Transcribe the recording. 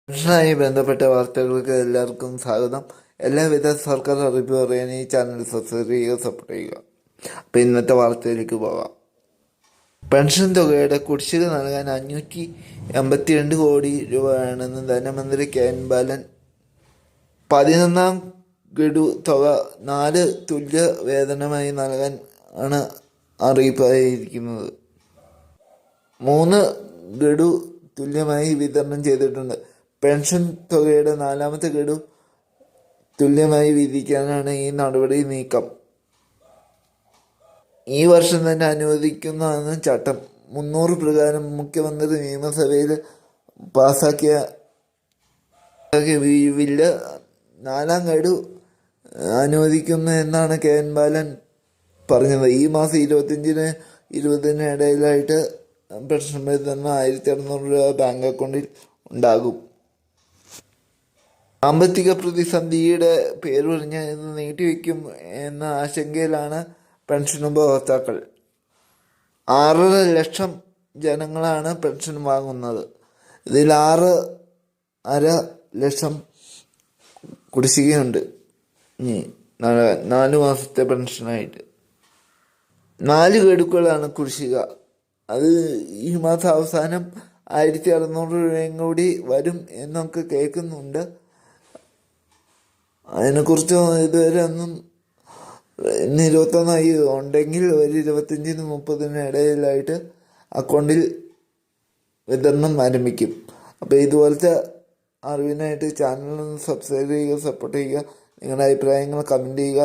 പെൻഷനുമായി ബന്ധപ്പെട്ട വാർത്തകൾക്ക് എല്ലാവർക്കും സ്വാഗതം. എല്ലാവിധ സർക്കാർ അറിയിപ്പ് പറയാൻ ഈ ചാനൽ സബ്സ്ക്രൈബ് ചെയ്യുക, സപ്പോർട്ട് ചെയ്യുക. അപ്പോൾ ഇന്നത്തെ വാർത്തയിലേക്ക് പോകാം. പെൻഷൻ തുകയുടെ കുടിശ്ശിക നൽകാൻ 582 കോടി രൂപയാണെന്ന് ധനമന്ത്രി കെ.എൻ. ബാലൻ. 11ാം ഗഡു തുക 4 തുല്യ വേതനമായി നൽകാൻ ആണ് അറിയിപ്പായിരിക്കുന്നത്. 3 ഗഡു തുല്യമായി വിതരണം ചെയ്തിട്ടുണ്ട്. പെൻഷൻ തുകയുടെ 4ാമത്തെ ഗഡു തുല്യമായി വിധിക്കാനാണ് ഈ നടപടി നീക്കം. ഈ വർഷം തന്നെ അനുവദിക്കുന്നതാണ് ചട്ടം. 300 പ്രകാരം മുഖ്യമന്ത്രി നിയമസഭയിൽ പാസാക്കിയ ബില്ല് 4ാം ഗഡു അനുവദിക്കുന്നു എന്നാണ് കെ.എൻ. ബാലൻ പറഞ്ഞത്. ഈ മാസം 25-ന് 20-ന് ഇടയിലായിട്ട് പെൻഷൻ വിതരണം 1600 രൂപ ബാങ്ക് അക്കൗണ്ടിൽ ഉണ്ടാകും. സാമ്പത്തിക പ്രതിസന്ധിയുടെ പേര് പറഞ്ഞ് ഇത് നീട്ടിവെക്കും എന്ന ആശങ്കയിലാണ് പെൻഷൻ ഉപഭോക്താക്കൾ. 6.5 ലക്ഷം ജനങ്ങളാണ് പെൻഷൻ വാങ്ങുന്നത്. ഇതിൽ 6.5 ലക്ഷം കുടിശ്ശികയുണ്ട്. 4 മാസത്തെ പെൻഷനായിട്ട് 4 ഗഡുക്കളാണ് കുടിശ്ശിക. അത് ഈ മാസം അവസാനം 1600 രൂപയും കൂടി വരും എന്നൊക്കെ കേൾക്കുന്നുണ്ട്. അതിനെക്കുറിച്ച് ഇതുവരെ ഒന്നും 21 ഉണ്ടെങ്കിൽ ഒരു 25-ന് 30-ന് ഇടയിലായിട്ട് അക്കൗണ്ടിൽ വിതരണം ആരംഭിക്കും. അപ്പോൾ ഇതുപോലത്തെ അറിവിനായിട്ട് ചാനലൊന്ന് സബ്സ്ക്രൈബ് ചെയ്യുക, സപ്പോർട്ട് ചെയ്യുക. നിങ്ങളുടെ അഭിപ്രായങ്ങൾ കമൻറ്റ് ചെയ്യുക.